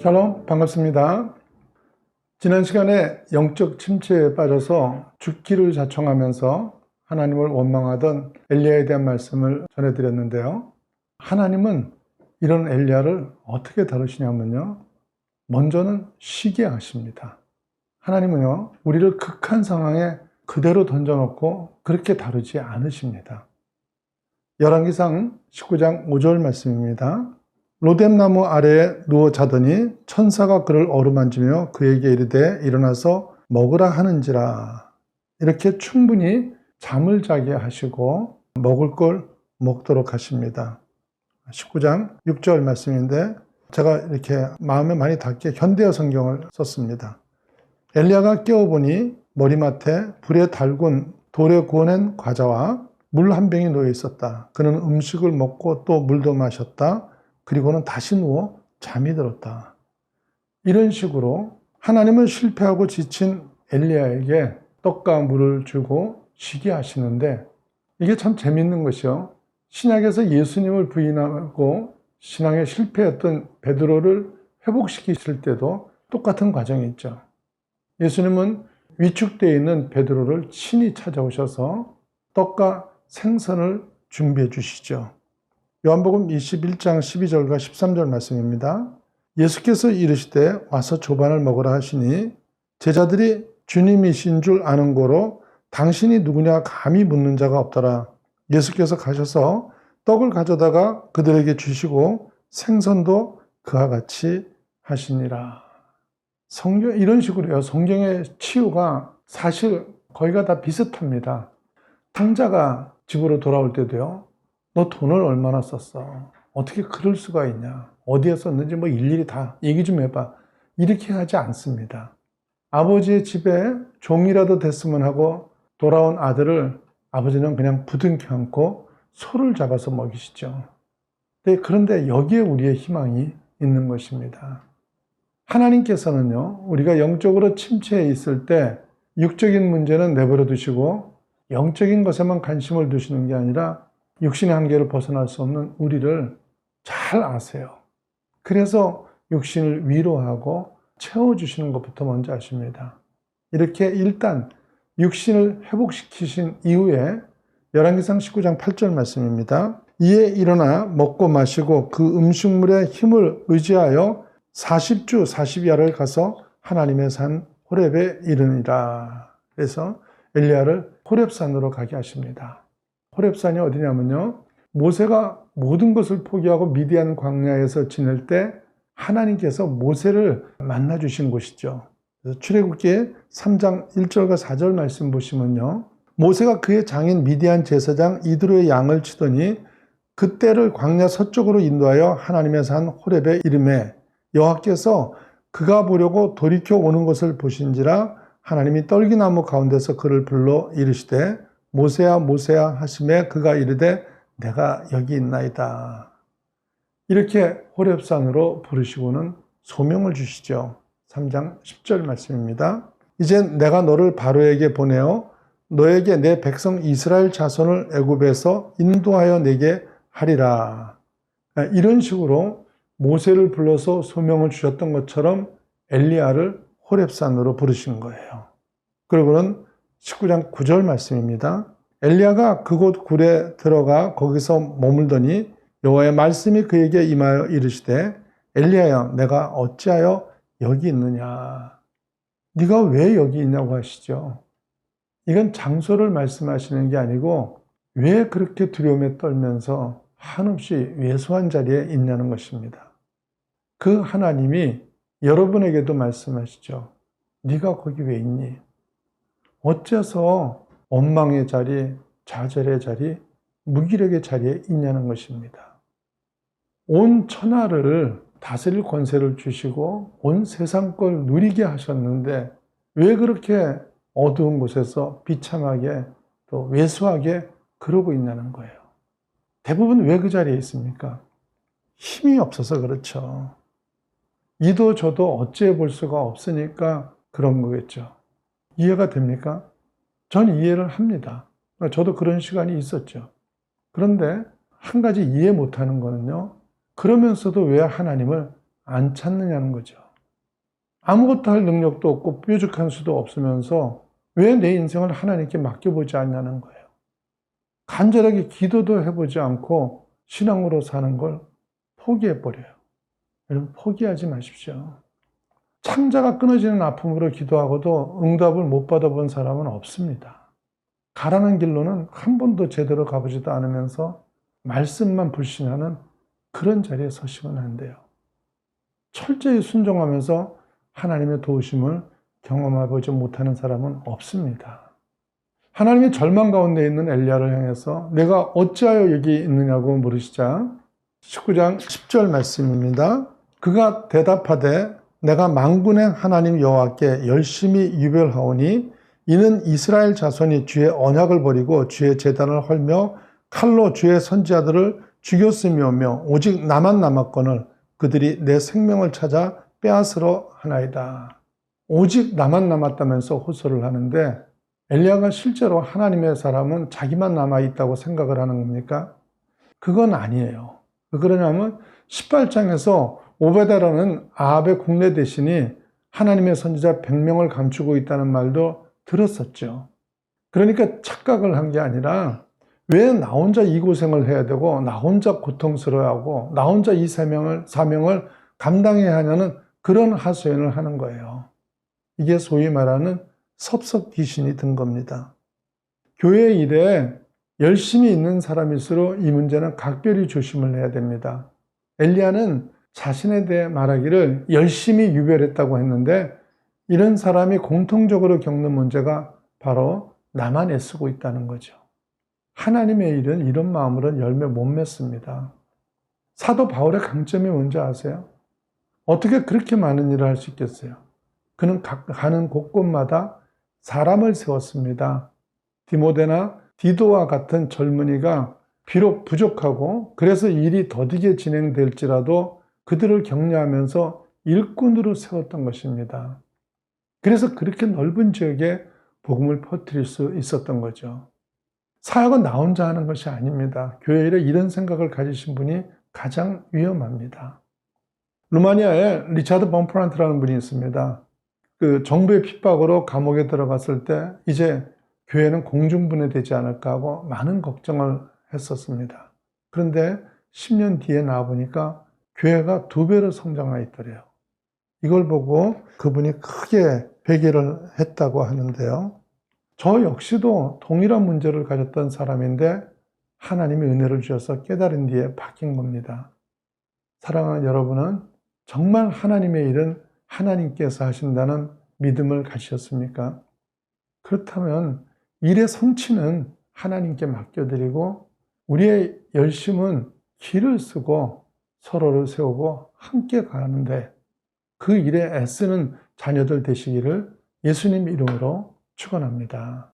샬롬, 반갑습니다. 지난 시간에 영적 침체에 빠져서 죽기를 자청하면서 하나님을 원망하던 엘리야에 대한 말씀을 전해드렸는데요. 하나님은 이런 엘리야를 어떻게 다루시냐면요, 먼저는 쉬게 하십니다. 하나님은요, 우리를 극한 상황에 그대로 던져놓고 그렇게 다루지 않으십니다. 열왕기상 19장 5절 말씀입니다. 로뎀나무 아래에 누워 자더니 천사가 그를 어루만지며 그에게 이르되 일어나서 먹으라 하는지라. 이렇게 충분히 잠을 자게 하시고 먹을 걸 먹도록 하십니다. 19장 6절 말씀인데 제가 이렇게 마음에 많이 닿게 현대어 성경을 썼습니다. 엘리야가 깨어보니 머리맡에 불에 달군 돌에 구워낸 과자와 물 한 병이 놓여 있었다. 그는 음식을 먹고 또 물도 마셨다. 그리고는 다시 누워 잠이 들었다. 이런 식으로 하나님은 실패하고 지친 엘리야에게 떡과 물을 주고 쉬게 하시는데, 이게 참 재밌는 것이요, 신약에서 예수님을 부인하고 신앙에 실패했던 베드로를 회복시키실 때도 똑같은 과정이 있죠. 예수님은 위축되어 있는 베드로를 친히 찾아오셔서 떡과 생선을 준비해 주시죠. 요한복음 21장 12절과 13절 말씀입니다. 예수께서 이르시되 와서 조반을 먹으라 하시니 제자들이 주님이신 줄 아는 고로 당신이 누구냐 감히 묻는 자가 없더라. 예수께서 가셔서 떡을 가져다가 그들에게 주시고 생선도 그와 같이 하시니라. 성경 이런 식으로요. 성경의 치유가 사실 거의가 다 비슷합니다. 탕자가 집으로 돌아올 때도요, 너 돈을 얼마나 썼어? 어떻게 그럴 수가 있냐? 어디에 썼는지 뭐 일일이 다 얘기 좀 해봐. 이렇게 하지 않습니다. 아버지의 집에 종이라도 됐으면 하고 돌아온 아들을 아버지는 그냥 부둥켜 안고 소를 잡아서 먹이시죠. 그런데 여기에 우리의 희망이 있는 것입니다. 하나님께서는요, 우리가 영적으로 침체해 있을 때 육적인 문제는 내버려 두시고 영적인 것에만 관심을 두시는 게 아니라 육신의 한계를 벗어날 수 없는 우리를 잘 아세요. 그래서 육신을 위로하고 채워주시는 것부터 먼저 아십니다. 이렇게 일단 육신을 회복시키신 이후에 열왕기상 19장 8절 말씀입니다. 이에 일어나 먹고 마시고 그 음식물의 힘을 의지하여 40주 40야를 가서 하나님의 산 호렙에 이르니라. 그래서 엘리야를 호렙산으로 가게 하십니다. 호렙산이 어디냐면요, 모세가 모든 것을 포기하고 미디안 광야에서 지낼 때 하나님께서 모세를 만나 주신 곳이죠. 그래서 출애굽기 3장 1절과 4절 말씀 보시면요, 모세가 그의 장인 미디안 제사장 이드로의 양을 치더니 그때를 광야 서쪽으로 인도하여 하나님의 산 호렙에 이르매 여호와께서 그가 보려고 돌이켜 오는 것을 보신지라 하나님이 떨기나무 가운데서 그를 불러 이르시되 모세야 모세야 하시매 그가 이르되 내가 여기 있나이다. 이렇게 호렙산으로 부르시고는 소명을 주시죠. 3장 10절 말씀입니다. 이제 내가 너를 바로에게 보내어 너에게 내 백성 이스라엘 자손을 애굽에서 인도하여 내게 하리라. 이런 식으로 모세를 불러서 소명을 주셨던 것처럼 엘리야를 호렙산으로 부르신 거예요. 그리고는 19장 9절 말씀입니다. 엘리야가 그곳 굴에 들어가 거기서 머물더니 여호와의 말씀이 그에게 임하여 이르시되 엘리야야 내가 어찌하여 여기 있느냐. 네가 왜 여기 있냐고 하시죠. 이건 장소를 말씀하시는 게 아니고 왜 그렇게 두려움에 떨면서 한없이 왜소한 자리에 있냐는 것입니다. 그 하나님이 여러분에게도 말씀하시죠. 네가 거기 왜 있니? 어째서 원망의 자리, 좌절의 자리, 무기력의 자리에 있냐는 것입니다. 온 천하를 다스릴 권세를 주시고 온 세상 걸 누리게 하셨는데 왜 그렇게 어두운 곳에서 비참하게 또 왜소하게 그러고 있냐는 거예요. 대부분 왜 그 자리에 있습니까? 힘이 없어서 그렇죠. 이도 저도 어찌해 볼 수가 없으니까 그런 거겠죠. 이해가 됩니까? 전 이해를 합니다. 저도 그런 시간이 있었죠. 그런데 한 가지 이해 못하는 거는요, 그러면서도 왜 하나님을 안 찾느냐는 거죠. 아무것도 할 능력도 없고 뾰족한 수도 없으면서 왜 내 인생을 하나님께 맡겨보지 않냐는 거예요. 간절하게 기도도 해보지 않고 신앙으로 사는 걸 포기해버려요. 여러분, 포기하지 마십시오. 창자가 끊어지는 아픔으로 기도하고도 응답을 못 받아본 사람은 없습니다. 가라는 길로는 한 번도 제대로 가보지도 않으면서 말씀만 불신하는 그런 자리에 서시면 안 돼요. 철저히 순종하면서 하나님의 도우심을 경험해보지 못하는 사람은 없습니다. 하나님이 절망 가운데 있는 엘리야를 향해서 내가 어찌하여 여기 있느냐고 물으시자 19장 10절 말씀입니다. 그가 대답하되 내가 만군의 하나님 여호와께 열심히 유별하오니 이는 이스라엘 자손이 주의 언약을 버리고 주의 제단을 헐며 칼로 주의 선지자들을 죽였음이오며 오직 나만 남았거늘 그들이 내 생명을 찾아 빼앗으러 하나이다. 오직 나만 남았다면서 호소를 하는데 엘리야가 실제로 하나님의 사람은 자기만 남아있다고 생각을 하는 겁니까? 그건 아니에요. 왜 그러냐면 18장에서 오베다라는 아합의 국내 대신이 하나님의 선지자 100명을 감추고 있다는 말도 들었었죠. 그러니까 착각을 한 게 아니라 왜 나 혼자 이 고생을 해야 되고 나 혼자 고통스러워하고 나 혼자 이 사명을 감당해야 하냐는 그런 하소연을 하는 거예요. 이게 소위 말하는 섭섭 귀신이 든 겁니다. 교회 일에 열심히 있는 사람일수록 이 문제는 각별히 조심을 해야 됩니다. 엘리야는 자신에 대해 말하기를 열심히 유별했다고 했는데 이런 사람이 공통적으로 겪는 문제가 바로 나만 애쓰고 있다는 거죠. 하나님의 일은 이런 마음으로는 열매 못 맺습니다. 사도 바울의 강점이 뭔지 아세요? 어떻게 그렇게 많은 일을 할 수 있겠어요? 그는 가는 곳곳마다 사람을 세웠습니다. 디모데나 디도와 같은 젊은이가 비록 부족하고 그래서 일이 더디게 진행될지라도 그들을 격려하면서 일꾼으로 세웠던 것입니다. 그래서 그렇게 넓은 지역에 복음을 퍼뜨릴 수 있었던 거죠. 사역은 나 혼자 하는 것이 아닙니다. 교회 일에 이런 생각을 가지신 분이 가장 위험합니다. 루마니아에 리차드 범프란트라는 분이 있습니다. 그 정부의 핍박으로 감옥에 들어갔을 때 이제 교회는 공중분해되지 않을까 하고 많은 걱정을 했었습니다. 그런데 10년 뒤에 나와보니까 교회가 2배로 성장해 있더래요. 이걸 보고 그분이 크게 회개를 했다고 하는데요. 저 역시도 동일한 문제를 가졌던 사람인데 하나님이 은혜를 주셔서 깨달은 뒤에 바뀐 겁니다. 사랑하는 여러분은 정말 하나님의 일은 하나님께서 하신다는 믿음을 가지셨습니까? 그렇다면 일의 성취는 하나님께 맡겨드리고 우리의 열심은 길을 쓰고 서로를 세우고 함께 가는데 그 일에 애쓰는 자녀들 되시기를 예수님 이름으로 축원합니다.